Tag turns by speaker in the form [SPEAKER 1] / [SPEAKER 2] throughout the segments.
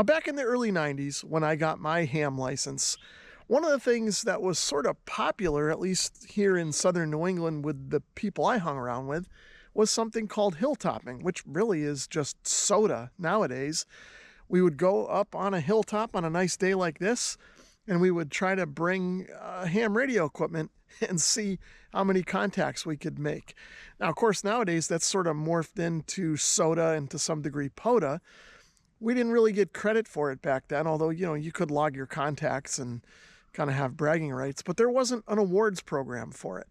[SPEAKER 1] Now, back in the early 90s, when I got my ham license, one of the things that was sort of popular, at least here in southern New England with the people I hung around with, was something called hilltopping, which really is just SOTA nowadays. We would go up on a hilltop on a nice day like this, and we would try to bring ham radio equipment and see how many contacts we could make. Now, of course, nowadays that's sort of morphed into SOTA and to some degree POTA. We didn't really get credit for it back then, although, you know, you could log your contacts and kind of have bragging rights, but there wasn't an awards program for it.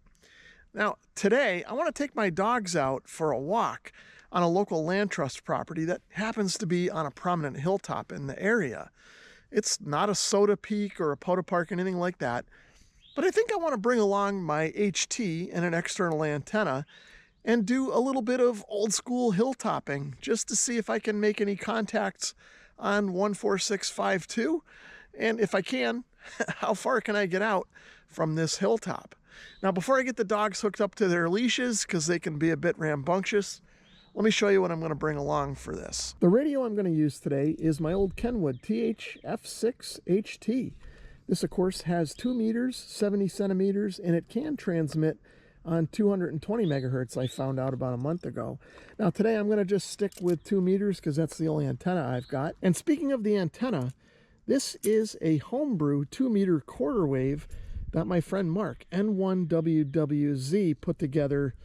[SPEAKER 1] Now, today, I want to take my dogs out for a walk on a local land trust property that happens to be on a prominent hilltop in the area. It's not a SOTA peak or a POTA park or anything like that, but I think I want to bring along my HT and an external antenna and do a little bit of old school hilltopping just to see if I can make any contacts on 14652. And if I can, how far can I get out from this hilltop? Now, before I get the dogs hooked up to their leashes, because they can be a bit rambunctious, let me show you what I'm going to bring along for this. The radio I'm going to use today is my old Kenwood THF6HT. This, of course, has 2 meters, 70 centimeters, and it can transmit on 220 megahertz, I found out about a month ago. Now, today I'm going to just stick with 2 meters because that's the only antenna I've got. And speaking of the antenna, this is a homebrew 2-meter quarter wave that my friend Mark, N1WWZ, put together,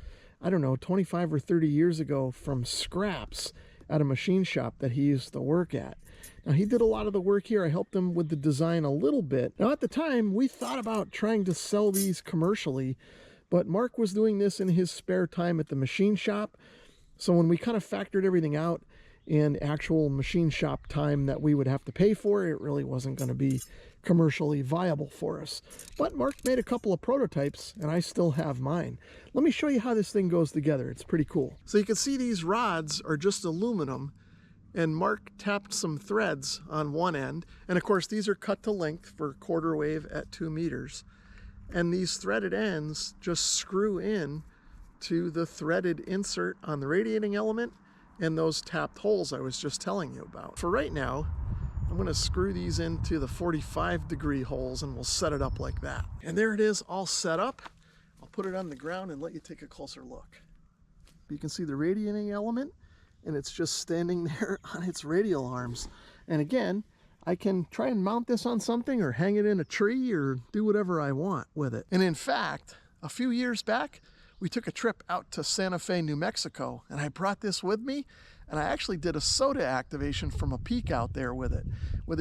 [SPEAKER 1] I don't know, 25 or 30 years ago from scraps at a machine shop that he used to work at. Now, he did a lot of the work here. I helped him with the design a little bit. Now, at the time, we thought about trying to sell these commercially, but Mark was doing this in his spare time at the machine shop. So when we kind of factored everything out in actual machine shop time that we would have to pay for, it really wasn't going to be commercially viable for us. But Mark made a couple of prototypes, and I still have mine. Let me show you how this thing goes together. It's pretty cool. So you can see these rods are just aluminum, and Mark tapped some threads on one end. And of course, these are cut to length for quarter wave at 2 meters. And these threaded ends just screw in to the threaded insert on the radiating element and those tapped holes I was just telling you about. For right now, I'm going to screw these into the 45-degree holes and we'll set it up like that. And there it is, all set up. I'll put it on the ground and let you take a closer look. You can see the radiating element, and it's just standing there on its radial arms. And again, I can try and mount this on something or hang it in a tree or do whatever I want with it. And in fact, a few years back, we took a trip out to Santa Fe, New Mexico, and I brought this with me, and I actually did a SOTA activation from a peak out there with it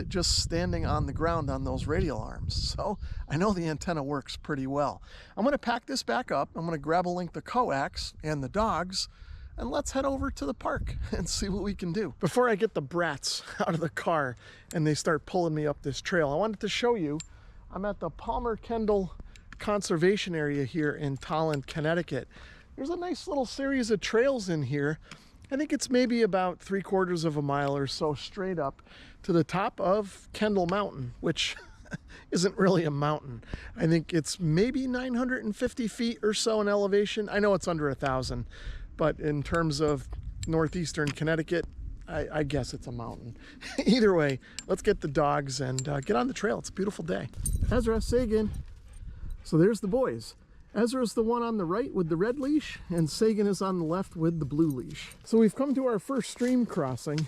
[SPEAKER 1] just standing on the ground on those radial arms. So I know the antenna works pretty well. I'm going to pack this back up. I'm going to grab a link to coax and the dogs, and let's head over to the park and see what we can do. Before I get the brats out of the car and they start pulling me up this trail, I wanted to show you, I'm at the Palmer-Kendall Conservation Area here in Tolland, Connecticut. There's a nice little series of trails in here. I think it's maybe about 3/4 of a mile or so straight up to the top of Kendall Mountain, which isn't really a mountain. I think it's maybe 950 feet or so in elevation. I know it's under 1,000, but in terms of northeastern Connecticut, I guess it's a mountain. Either way, let's get the dogs and get on the trail. It's a beautiful day. Ezra, Sagan. So there's the boys. Ezra's the one on the right with the red leash, and Sagan is on the left with the blue leash. So we've come to our first stream crossing,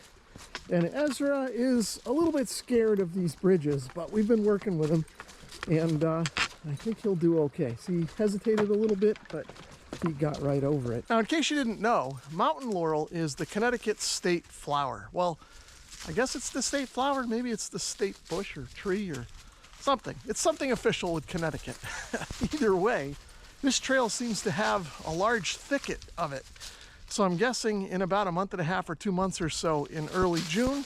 [SPEAKER 1] and Ezra is a little bit scared of these bridges, but we've been working with him, and I think he'll do okay. So he hesitated a little bit, but he got right over it. Now, in case you didn't know, mountain laurel is the Connecticut state flower. Well, I guess it's the state flower, maybe it's the state bush or tree or something. It's something official with Connecticut. Either way, this trail seems to have a large thicket of it. So I'm guessing in about a month and a half or 2 months or so in early June,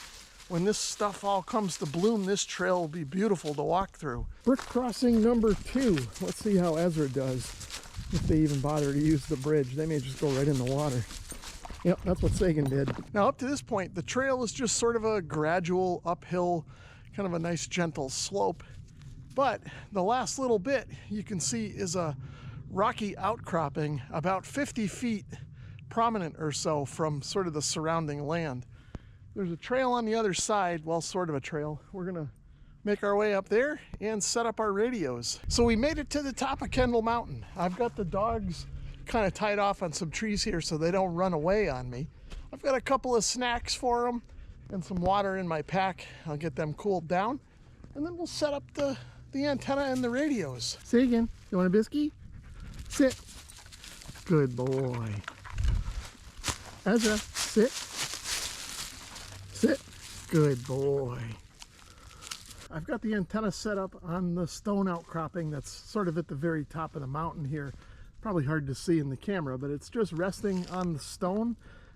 [SPEAKER 1] when this stuff all comes to bloom, this trail will be beautiful to walk through. Brick crossing number 2. Let's see how Ezra does, if they even bother to use the bridge. They may just go right in the water. Yep, that's what Sagan did. Now, up to this point, the trail is just sort of a gradual uphill, kind of a nice gentle slope. But the last little bit you can see is a rocky outcropping about 50 feet prominent or so from sort of the surrounding land. There's a trail on the other side, well, sort of a trail. We're gonna make our way up there and set up our radios. So we made it to the top of Kendall Mountain. I've got the dogs kind of tied off on some trees here so they don't run away on me. I've got a couple of snacks for them and some water in my pack. I'll get them cooled down, and then we'll set up the antenna and the radios. Say again, you want a biscuit? Sit. Good boy. Ezra, sit. Sit. Good boy. I've got the antenna set up on the stone outcropping that's sort of at the very top of the mountain here. Probably hard to see in the camera, but it's just resting on the stone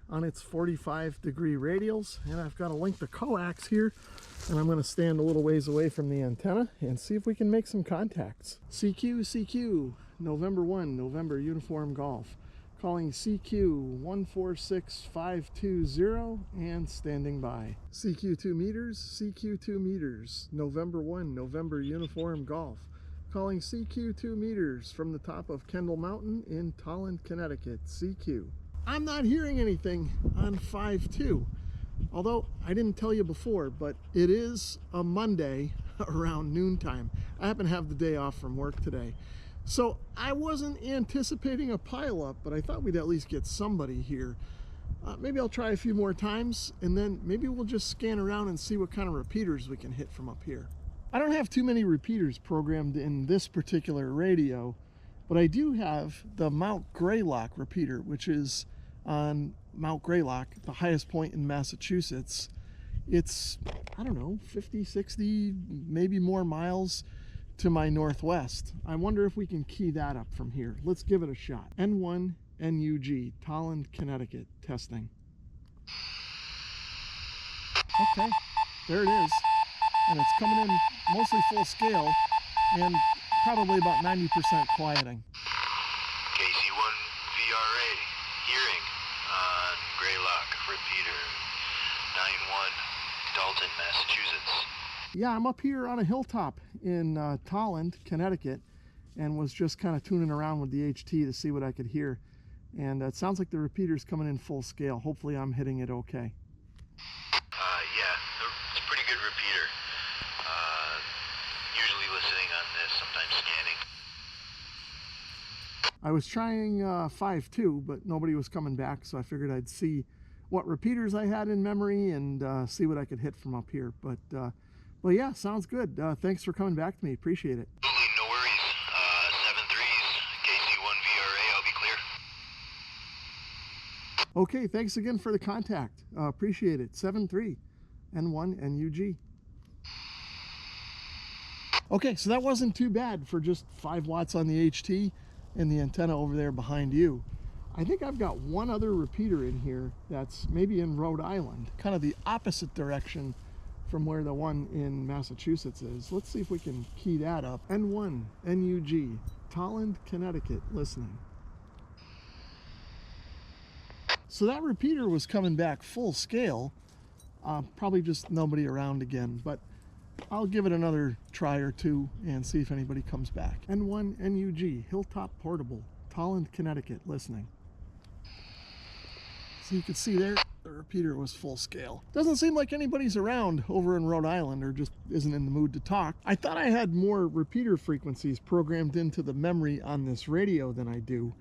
[SPEAKER 1] on its 45-degree radials. And I've got a length of coax here, and I'm going to stand a little ways away from the antenna and see if we can make some contacts. CQ, November 1, November Uniform Golf. Calling CQ 146520 and standing by. CQ 2 meters, November 1, November Uniform Golf. Calling CQ 2 meters from the top of Kendall Mountain in Tolland, Connecticut. CQ. I'm not hearing anything on 5-2, although I didn't tell you before, but it is a Monday around noontime. I happen to have the day off from work today. So I wasn't anticipating a pileup, but I thought we'd at least get somebody here. Maybe I'll try a few more times, and then maybe we'll just scan around and see what kind of repeaters we can hit from up here. I don't have too many repeaters programmed in this particular radio, but I do have the Mount Greylock repeater, which is on Mount Greylock, the highest point in Massachusetts. It's, I don't know, 50, 60, maybe more miles to my northwest. I wonder if we can key that up from here. Let's give it a shot. N1 NUG, Tolland, Connecticut, testing. Okay, there it is. And it's coming in mostly full scale and probably about 90% quieting.
[SPEAKER 2] KC1 VRA, hearing on Greylock, repeater, 91, Dalton, Massachusetts.
[SPEAKER 1] Yeah, I'm up here on a hilltop in Tolland, Connecticut, and was just kind of tuning around with the HT to see what I could hear. And it sounds like the repeater's coming in full scale. Hopefully I'm hitting it okay.
[SPEAKER 2] Yeah, it's a pretty good repeater. Usually listening on this, sometimes scanning.
[SPEAKER 1] I was trying 5.2, but nobody was coming back, so I figured I'd see what repeaters I had in memory and see what I could hit from up here. But well, yeah, sounds good. Thanks for coming back to me. Appreciate it.
[SPEAKER 2] Absolutely, no worries. 7-3s, KC1 VRA, I'll be clear.
[SPEAKER 1] Okay, thanks again for the contact. Appreciate it. 7-3, N1 NUG. Okay, so that wasn't too bad for just 5 watts on the HT and the antenna over there behind you. I think I've got one other repeater in here that's maybe in Rhode Island, kind of the opposite direction from where the one in Massachusetts is. Let's see if we can key that up. N1 NUG, Tolland, Connecticut, listening. So that repeater was coming back full scale. Probably just nobody around again, but I'll give it another try or two and see if anybody comes back. N1 NUG, Hilltop Portable, Tolland, Connecticut, listening. So you can see there, the repeater was full scale. Doesn't seem like anybody's around over in Rhode Island, or just isn't in the mood to talk. I thought I had more repeater frequencies programmed into the memory on this radio than I do,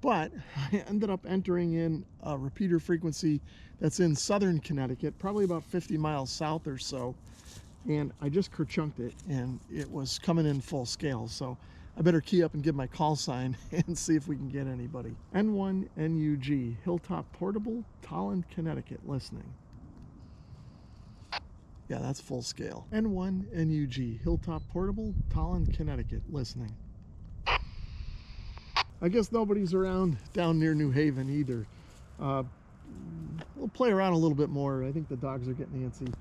[SPEAKER 1] but I ended up entering in a repeater frequency that's in southern Connecticut, probably about 50 miles south or so, and I just kerchunked it, and it was coming in full scale. So I better key up and give my call sign and see if we can get anybody. N1 NUG, Hilltop Portable, Tolland, Connecticut, listening. Yeah, that's full scale. N1 NUG, Hilltop Portable, Tolland, Connecticut, listening. I guess nobody's around down near New Haven either. We'll play around a little bit more. I think the dogs are getting antsy.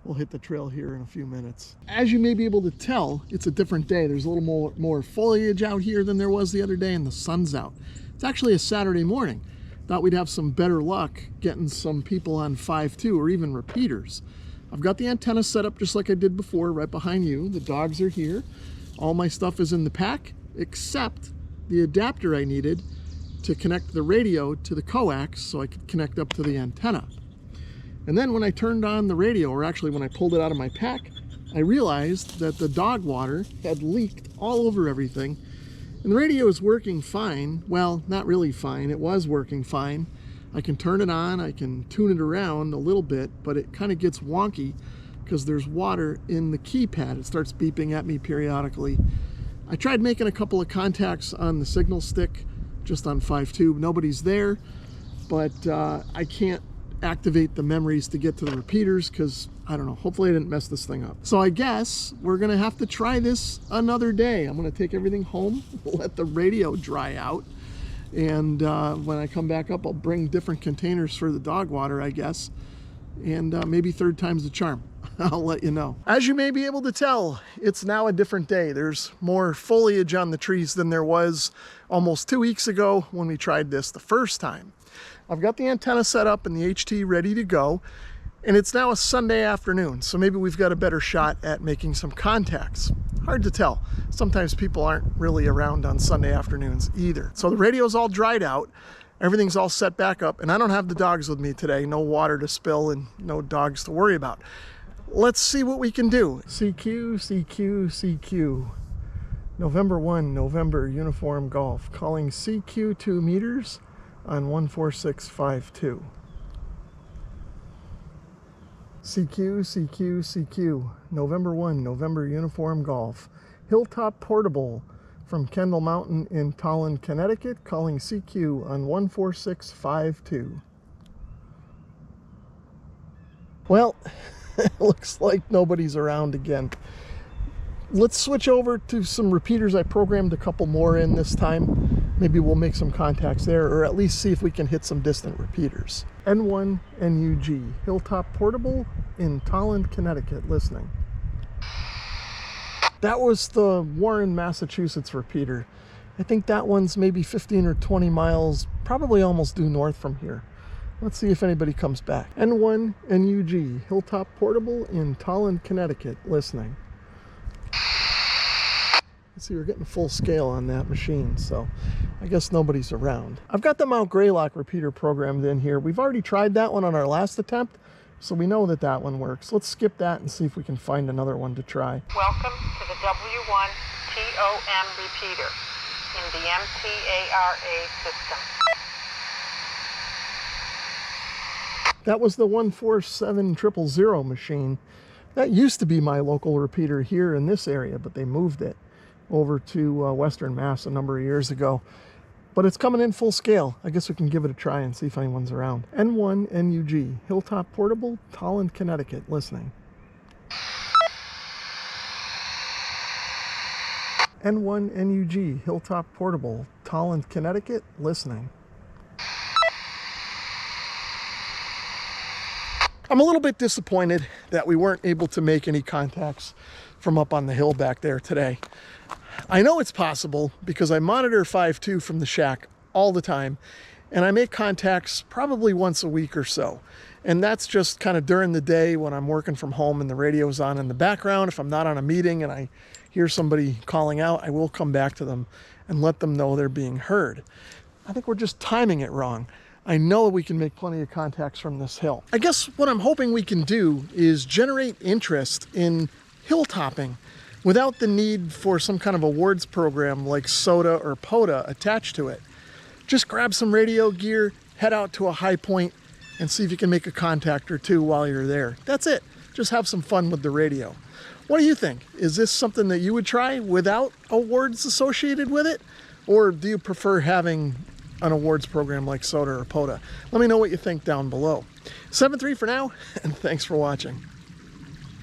[SPEAKER 1] We'll hit the trail here in a few minutes. As you may be able to tell, it's a different day. There's a little more foliage out here than there was the other day, and the sun's out. It's actually a Saturday morning. Thought we'd have some better luck getting some people on 5.2 or even repeaters. I've got the antenna set up just like I did before, right behind you. The dogs are here. All my stuff is in the pack, except the adapter I needed to connect the radio to the coax so I could connect up to the antenna. And then when I turned on the radio, or actually when I pulled it out of my pack, I realized that the dog water had leaked all over everything. And the radio is working fine. Well, not really fine. It was working fine. I can turn it on, I can tune it around a little bit, but it kind of gets wonky because there's water in the keypad. It starts beeping at me periodically. I tried making a couple of contacts on the signal stick, just on 5.2. Nobody's there, but I can't activate the memories to get to the repeaters because, I don't know, hopefully I didn't mess this thing up. So I guess we're gonna have to try this another day. I'm gonna take everything home, let the radio dry out, and when I come back up, I'll bring different containers for the dog water, I guess, and maybe third time's the charm. I'll let you know. As you may be able to tell, it's now a different day. There's more foliage on the trees than there was almost 2 weeks ago when we tried this the first time. I've got the antenna set up and the HT ready to go, and it's now a Sunday afternoon, so maybe we've got a better shot at making some contacts. Hard to tell. Sometimes people aren't really around on Sunday afternoons either. So the radio's all dried out, everything's all set back up, and I don't have the dogs with me today. No water to spill and no dogs to worry about. Let's see what we can do. CQ, CQ, CQ. November 1, November, Uniform Golf. Calling CQ 2 meters on 14652. CQ, CQ, CQ. November 1, November, Uniform Golf. Hilltop Portable from Kendall Mountain in Tolland, Connecticut. Calling CQ on 14652. Well, it looks like nobody's around again. Let's switch over to some repeaters. I programmed a couple more in this time. Maybe we'll make some contacts there, or at least see if we can hit some distant repeaters. N1 NUG, Hilltop Portable in Tolland, Connecticut, listening. That was the Warren, Massachusetts repeater. I think that one's maybe 15 or 20 miles, probably almost due north from here. Let's see if anybody comes back. N1 NUG, Hilltop Portable in Tolland, Connecticut, listening. Let's see, we're getting full scale on that machine, so I guess nobody's around. I've got the Mount Greylock repeater programmed in here. We've already tried that one on our last attempt, so we know that that one works. Let's skip that and see if we can find another one to try.
[SPEAKER 3] Welcome to the W1 TOM repeater in the MTARA system.
[SPEAKER 1] That was the 147000 machine. That used to be my local repeater here in this area, but they moved it over to Western Mass a number of years ago. But it's coming in full scale. I guess we can give it a try and see if anyone's around. N1 NUG, Hilltop Portable, Tolland, Connecticut, listening. N1 NUG, Hilltop Portable, Tolland, Connecticut, listening. I'm a little bit disappointed that we weren't able to make any contacts from up on the hill back there today. I know it's possible because I monitor 5.2 from the shack all the time, and I make contacts probably once a week or so. And that's just kind of during the day when I'm working from home and the radio's on in the background. If I'm not on a meeting and I hear somebody calling out, I will come back to them and let them know they're being heard. I think we're just timing it wrong. I know we can make plenty of contacts from this hill. I guess what I'm hoping we can do is generate interest in hilltopping without the need for some kind of awards program like SOTA or POTA attached to it. Just grab some radio gear, head out to a high point, and see if you can make a contact or two while you're there. That's it. Just have some fun with the radio. What do you think? Is this something that you would try without awards associated with it? Or do you prefer having an awards program like SOTA or POTA? Let me know what you think down below. 7-3 for now, and thanks for watching.